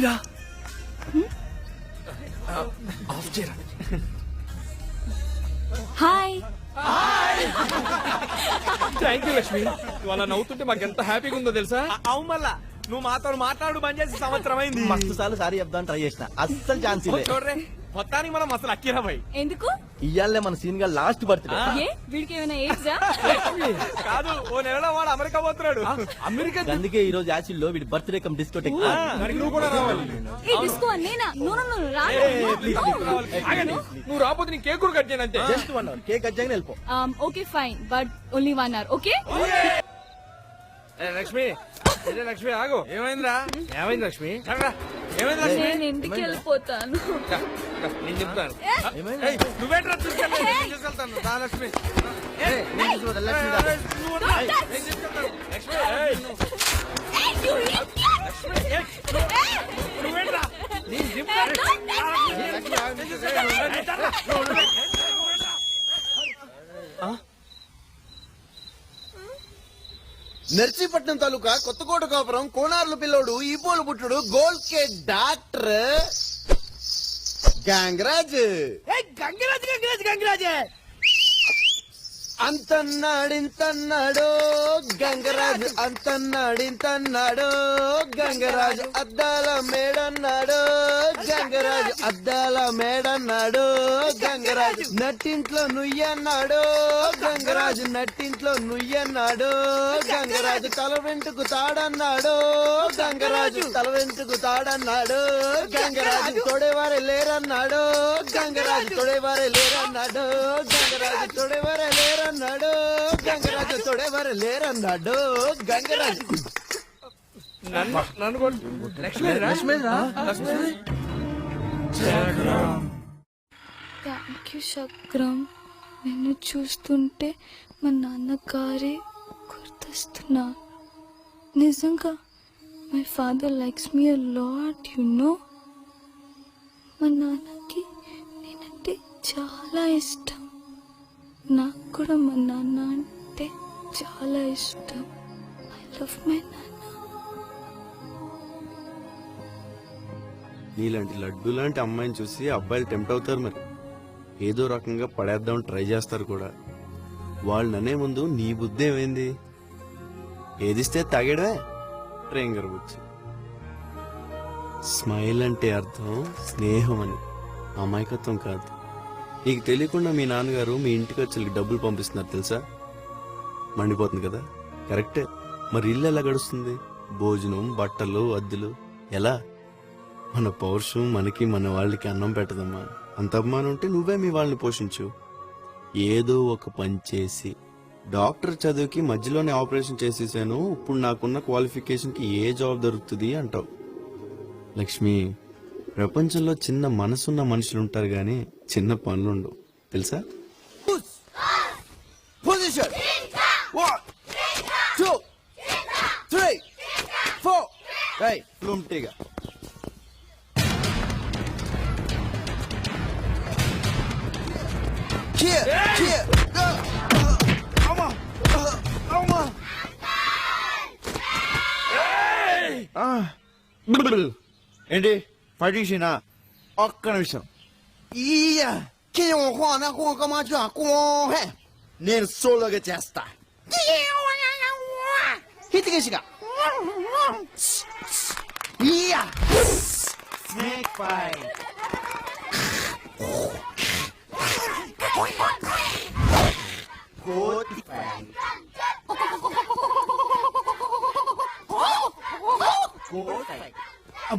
మీరా of చేయరా. Hi. Thank you Lakshmi, నువ్వు అలా నవ్వుతుంటే మాకు ఎంత హ్యాపీగా ఉందో తెలుసా. అవును మళ్ళా నువ్వు మాతో మాట్లాడు బంద్ చేసి సంవత్సరం అయింది. మస్తు సార్లు సారీ చెప్దాం ట్రై చేసిన, అస్సలు ఛాన్స్ లేదు. చూడరే మొత్తానికి మనం అసలు అక్కిరా భాయ్. ఎందుకు? ఇయ్యాలే మన సీన్ గా లాస్ట్ బర్త్డే. ఏ వీడికి ఏమైనా ఏజ్రా? కాదు, ఓ నెలలో వాడు అమెరికా పోతున్నాడు. అమెరికా అందుకే ఈ రోజు యాసిడ్ లో వీడి బర్త్డే కమ్ డిస్కోటెక్. మరి నువ్వు కూడా రావాలి. ఏ డిస్కో నేనా? నో నో నో రా. ఆగండి, నువ్వు రాకపోతే నీ కేక్ కూడా కట్ చేయను అంతే. జస్ట్ 1 hour కేక్ కట్ చేయని వెళ్ళిపో. Okay fine, but only 1 hour. Okay? Lakshmi Lakshmi ఆగు. ఏమైందిరా? ఏమైంది లక్ష్మి? ఏమైంది లక్ష్మి? నేను ఇంటికి వెళ్ళిపోతాను. నేను చెప్తాను. ఏమైంది? ఏయ్, నువ్వేంట్రా తీసుకెళ్తాను దా లక్ష్మి. నేను చూసుకోవద్దా, లక్ష్మి దా. నేను తీసుకెళ్తాను. లక్ష్మి ఏయ్, నువ్వేంట్రా? నేను చెప్తాను. నర్సీపట్నం తాలూకా కొత్తకోట కాపురం కోనార్ల పిల్లోడు ఈపోలు పుట్టుడు గోల్డ్ కే డాక్టర్ గంగరాజ్. గంగరాజ్ అంతన్నాడింతన్నాడు గంగరాజు, అంతన్నాడింతన్నాడు గంగరాజు, అద్దాల మేడన్నాడు గంగరాజు, అద్దాల మేడన్నాడు గంగరాజు, నట్టింట్లో నుయ్యన్నాడు గంగరాజు, నట్టింట్లో నుయ్యన్నాడు గంగరాజు, తల వెంటుకు తాడన్నాడు గంగరాజు, తల వెంటుకు తాడన్నాడు గంగరాజు, తొడేవారే లేరన్నాడు గంగరాజు, తొడేవారే లేరన్నాడు గంగరాజు, తొడేవారే లేరన్నాడు గంగరాజు, తొడేవారే లేరన్నాడు గంగరాజు. నన్ను లక్ష్మి థ్యాంక్ యూ శక్రం. నిన్ను చూస్తుంటే మా నాన్నగారే గుర్తొస్తున్నా. నిజంగా my father likes me a lot, you know. మా నాన్నకి నేనంటే చాలా ఇష్టం. నాకు కూడా మా నాన్న అంటే చాలా ఇష్టం. ఐ లవ్ మై నాన్న. నీలాంటి లడ్డు లాంటి అమ్మాయిని చూసి అబ్బాయిలు టెంప్ట్ అవుతారు. మరి ఏదో రకంగా పడేద్దాం ట్రై చేస్తారు కూడా. వాళ్ళు ననే ముందు నీ బుద్ధి ఏమైంది? ఏదిస్తే తాగడమే ట్రైన్ గరవచ్చు. స్మైల్ అంటే అర్థం స్నేహం అని, అమాయకత్వం కాదు. నీకు తెలియకుండా మీ నాన్నగారు మీ ఇంటికి వచ్చి డబ్బులు పంపిస్తున్నారు తెలుసా? మండిపోతుంది కదా, కరెక్టే. మరి ఇల్లు ఎలా గడుస్తుంది? భోజనం, బట్టలు, అద్దెలు ఎలా? మన పౌరుషం మనకి మన వాళ్ళకి అన్నం పెట్టదమ్మా. అంత అభిమానం ఉంటే నువ్వే మీ వాళ్ళని పోషించు. ఏదో ఒక పని చేసి డాక్టర్ చదువుకి మధ్యలోనే ఆపరేషన్ చేసేసాను, ఇప్పుడు నాకున్న క్వాలిఫికేషన్ కి ఏ జాబ్ దొరుకుతుంది అంటావు. లక్ష్మి, ప్రపంచంలో చిన్న మనసున్న మనుషులు ఉంటారు గాని చిన్న పనులుండవు తెలుసా? Position 1 2 3 4. రై ఫ్లూమ్టీగా Here. ఏంటి ఫైట్ చేసినా? ఒక్క నిమిషం. నేను సోలోగా చేస్తా. హితికేసిగా స్నేక్ ఫైట్. కోతి ఫైట్. కోతి ఫైట్.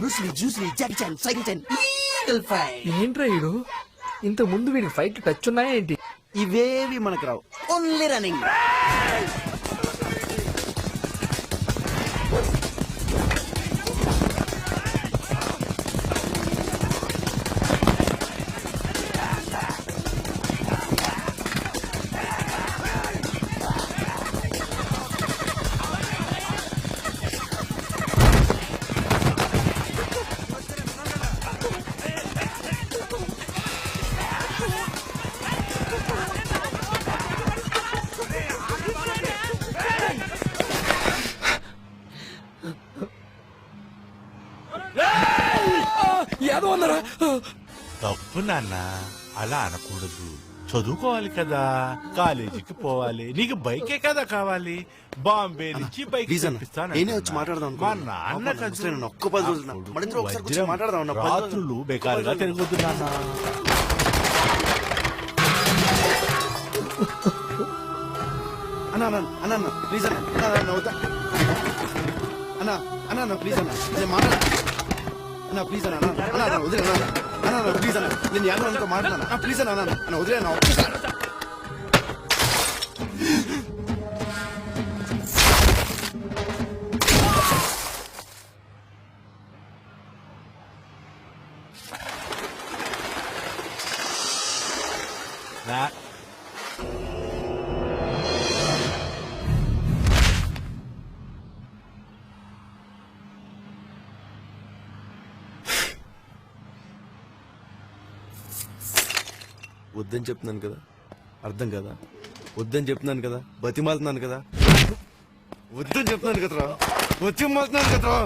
బ్రూస్లీ, జూస్లీ, Jackie Chan, cycle Chan, eagle fight. ఏంట్రా వీడు? ఇంత ముందు వీడికి ఫైట్ టచ్ ఉన్నాయా ఏంటి? ఇవేవి మనకు రావు, ఓన్లీ రన్నింగ్. అన్నారా? తప్పు నాన్న, అలా అనకూడదు. చదువుకోవాలి కదా, కాలేజీకి పోవాలి. నీకు బైకే కదా కావాలి. బాంబే నుంచి బైక్ ప్లీజ్ అన్న, తెప్పిస్తాను. నేనే వచ్చి మాట్లాడదాం మా అనుకున్నా. నాన్న పాపం కదా. అసలు నేను ఒక్క 10 రోజులు నా- మన ఇద్దరం ఒకసారి కూర్చొని మాట్లాడదాం అన్న, 10 రోజులు. రాత్రులు బేకారుగా తిరగొద్దు నాన్న. అన్న అన్న అన్న అన్న ప్లీజ్ అన్న, అన్న అన్న వద్దా అన్న, అన్న అన్న ప్లీజ్ అన్న, నేను మాట్లాడ అన్న ప్లీజ్ అన్న, అన్న అన్న అన్న వదిలే అన్న, అన్న అన్న ప్లీజ్ అన్న, నేను యాదవ్ మాట్లాడన్నా ప్లీజ్ అన్న, అన్న అన్న వదిలే అన్న ఒక్కసారి. నా- వద్దని చెప్తున్నాను కదా, అర్థం కదా, వద్దని చెప్తున్నాను కదా, బతిమాలుతున్నాను కదా, వద్దని చెప్తున్నాను కదరా, బతిమాలుతున్నాను కదరా.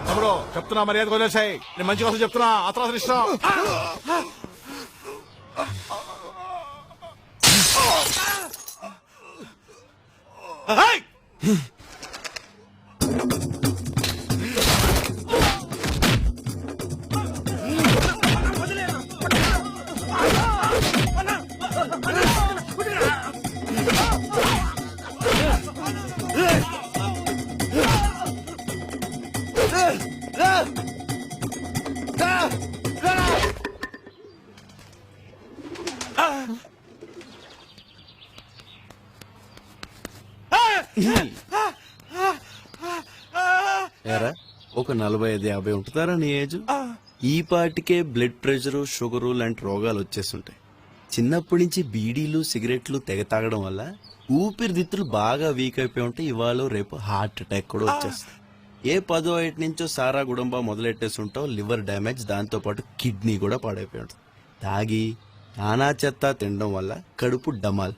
తమ్ముడు చెప్తున్నా, మర్యాద వదిలేసాయి. నేను మంచి కోసం చెప్తున్నా, అతను ఇష్టం. ఏరా ఒక 45-50 ఉంటుందారా నీ ఏజ్? ఈ పాటికే బ్లడ్ ప్రెషర్, షుగరు లాంటి రోగాలు వచ్చేస్తుంటాయి. చిన్నప్పటి నుంచి బీడీలు సిగరెట్లు తెగ తాగడం వల్ల ఊపిరితిత్తులు బాగా వీక్ అయిపోయి ఉంటే ఇవాళ రేపు హార్ట్ అటాక్ కూడా వచ్చేస్తాయి. ఏ 10 ఏటి నుంచో సారా గుడంబా మొదలెట్టేసి ఉంటావు, లివర్ డ్యామేజ్, దాంతో పాటు కిడ్నీ కూడా పాడైపోయి ఉంటుంది. తాగి నానా చెత్త తినడం వల్ల కడుపు డమాల్,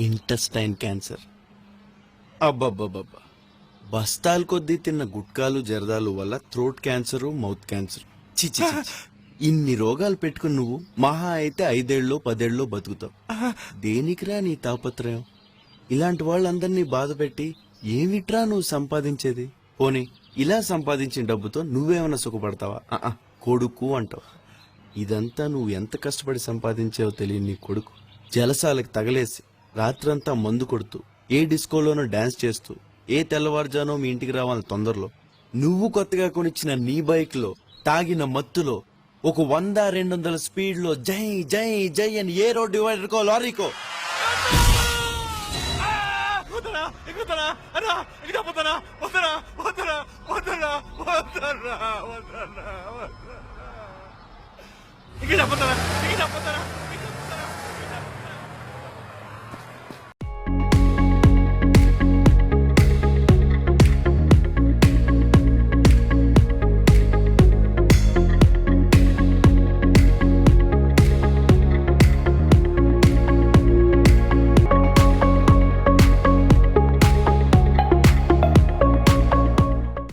ఇంటెస్టైన్ క్యాన్సర్. అబ్బబ్బబ్బబ్బా, బస్తాల కొద్దీ తిన్న గుట్కాలు జరదాలు వల్ల థ్రోట్ క్యాన్సర్, మౌత్ క్యాన్సర్. చిచి, ఇన్ని రోగాలు పెట్టుకుని నువ్వు మహా అయితే 5 ఏళ్ళలో 10 ఏళ్ళలో బతుకుతావు. దేనికిరా నీ తాపత్రయం? ఇలాంటి వాళ్ళందరినీ బాధ పెట్టి ఏమిట్రా నువ్వు సంపాదించేది? పోనీ ఇలా సంపాదించిన డబ్బుతో నువ్వేమైనా సుఖపడతావా? కొడుకు అంటావు. ఇదంతా నువ్వు ఎంత కష్టపడి సంపాదించావో తెలియని నీ కొడుకు జలసాలకు తగలేసి రాత్రంతా మందు కొడుతూ, ఏ డిస్కోలోనో డాన్స్ చేస్తూ, ఏ తెల్లవారుజానో మీ ఇంటికి రావాలని తొందరలో నువ్వు కొత్తగా కొనిచ్చిన నీ బైక్ లో తాగిన మత్తులో ఒక 100-200 స్పీడ్ లో జై జై జై అని ఏ రోడ్ డివైడర్కో లారీకో ఇంకా చెప్పొద్దా?